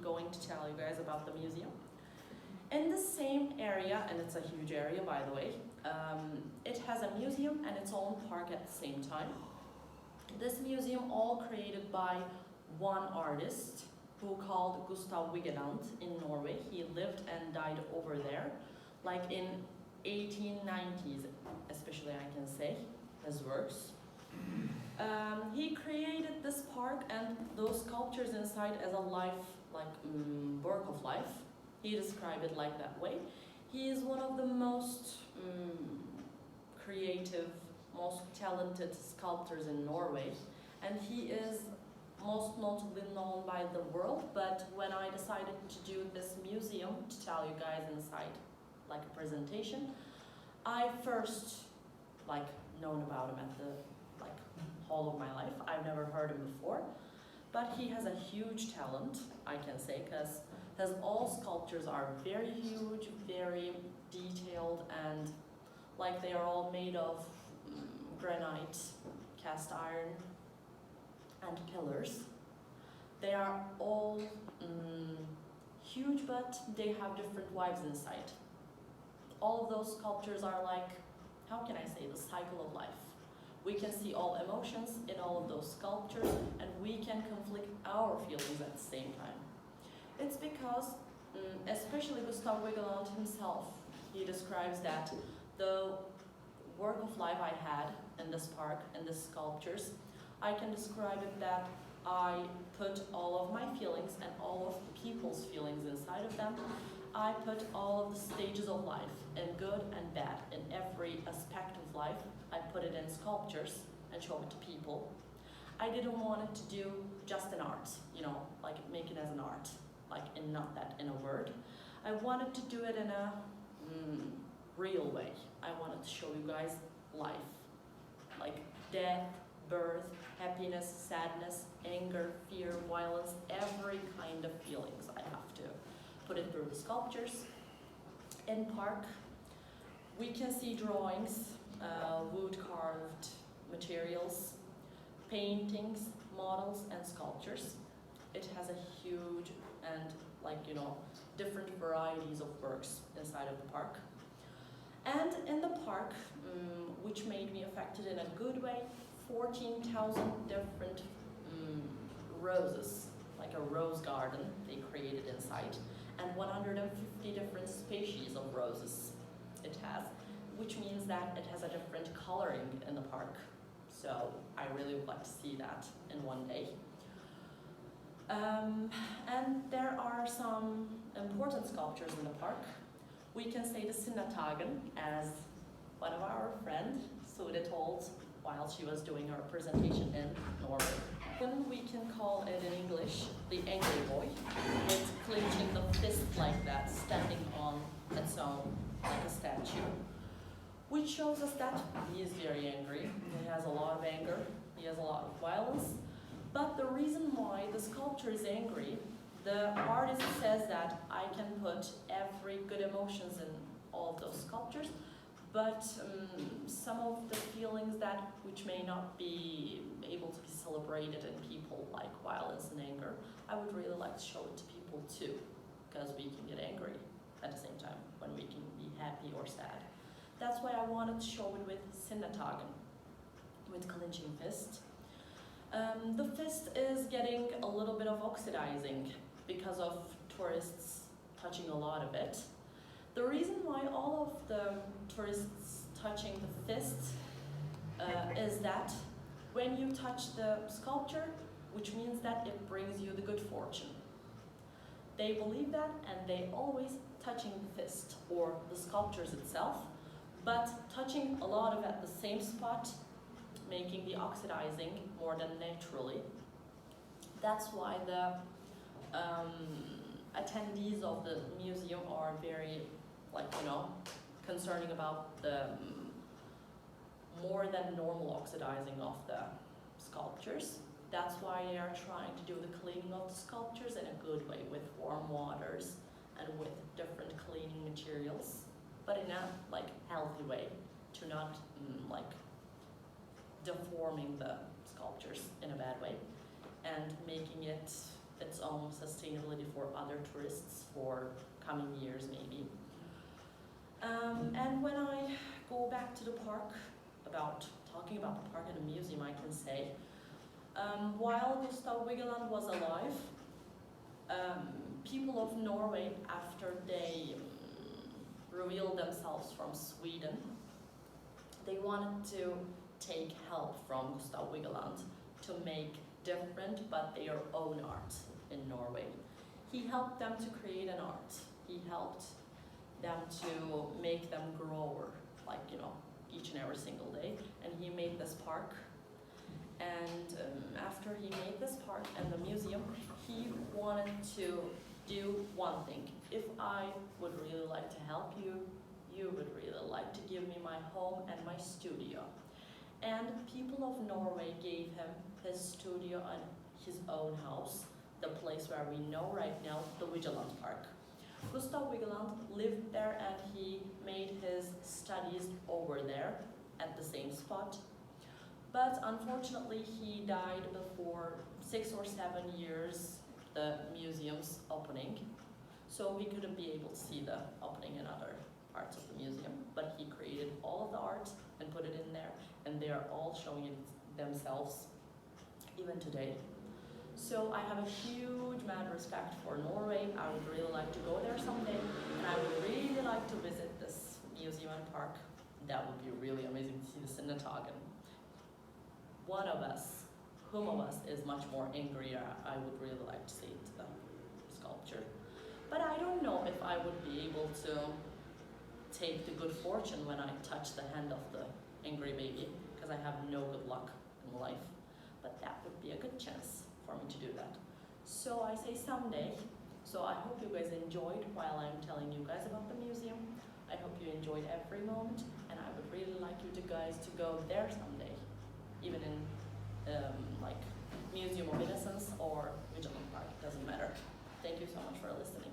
going to tell you guys about the museum. In the same area, and it's a huge area by the way, it has a museum and its own park at the same time. This museum all created by one artist who called Gustav Vigeland in Norway. He lived and died over there, like in 1890s, especially I can say, his works. He created this park and those sculptures inside as a life, like work of life. He described it like that way. He is one of the most creative, most talented sculptors in Norway, and he is most notably known by the world. But when I decided to do this museum, to tell you guys inside, like a presentation, I first known about him at the whole of my life. I've never heard him before, but he has a huge talent, I can say, because his all sculptures are very huge, very detailed, and they are all made of granite, cast iron, and pillars. They are all huge, but they have different vibes inside. All of those sculptures are how can I say, the cycle of life. We can see all emotions in all of those sculptures, and we can conflict our feelings at the same time. It's because, especially Gustav Vigeland himself, he describes that the work of life I had in this park, in the sculptures, I can describe it that I put all of my feelings and all of people's feelings inside of them. I put all of the stages of life, in good and bad, in every aspect of life. I put it in sculptures and show it to people. I didn't want it to do just an art, make it as an art, and not that in a word. I wanted to do it in a real way. I wanted to show you guys life, death, birth, happiness, sadness, anger, fear, violence, every kind of feelings. I have to put it through the sculptures. In park, we can see drawings, wood carved materials, paintings, models, and sculptures. It has a huge and different varieties of works inside of the park. And in the park, which made me affected in a good way, 14,000 different roses, like a rose garden they created inside, and 150 different species of roses it has, which means that it has a different coloring in the park. So I really would like to see that in one day. And there are some important sculptures in the park. We can say the Sinnatagen, as one of our friends, Sude, told while she was doing her presentation in Norway. Then we can call it in English the angry boy, with clenching the fist like that, standing on its own like a statue, which shows us that he is very angry. He has a lot of anger, he has a lot of violence. But the reason why the sculpture is angry, the artist says that I can put every good emotions in all of those sculptures, but some of the feelings which may not be able to be celebrated in people, like violence and anger, I would really like to show it to people too, because we can get angry at the same time when we can be happy or sad. That's why I wanted to show it with Sinnatagen, with clenching fist. The fist is getting a little bit of oxidizing because of tourists touching a lot of it. The reason why all of the tourists touching the fist is that when you touch the sculpture, which means that it brings you the good fortune. They believe that, and they always touching the fist or the sculptures itself, but touching a lot of at the same spot, making the oxidizing more than naturally. That's why the attendees of the museum are very, concerning about the more than normal oxidizing of the sculptures. That's why they are trying to do the cleaning of the sculptures in a good way, with warm waters and with different cleaning materials, but in a healthy way, to not deforming the sculptures in a bad way, and making it its own sustainability for other tourists for coming years maybe. And when I go back to the park, talking about the park and the museum, I can say, while Gustav Vigeland was alive, people of Norway, after they revealed themselves from Sweden, they wanted to take help from Gustav Vigeland to make different but their own art in Norway. He helped them to create an art. He helped them to make them grow, like, you know, each and every single day. And he made this park. And after he made this park and the museum, he wanted to do one thing. If I would really like to help you, you would really like to give me my home and my studio. And people of Norway gave him his studio and his own house, the place where we know right now, the Vigeland Park. Gustav Vigeland lived there and he made his studies over there at the same spot. But unfortunately he died before 6 or 7 years the museum's opening. So we couldn't be able to see the opening and other parts of the museum, but he created all of the art and put it in there, and they are all showing it themselves even today. So I have a huge mad respect for Norway. I would really like to go there someday, and I would really like to visit this museum and park. That would be really amazing to see the synagogue. One of us, whom of us is much more angry, I would really like to see the sculpture. But I don't know if I would be able to take the good fortune when I touch the hand of the angry baby, because I have no good luck in life. But that would be a good chance for me to do that. So I say someday. So I hope you guys enjoyed while I'm telling you guys about the museum. I hope you enjoyed every moment, and I would really like you guys to go there someday, even in like Museum of Innocence or Vigeland Park, doesn't matter. Thank you so much for listening.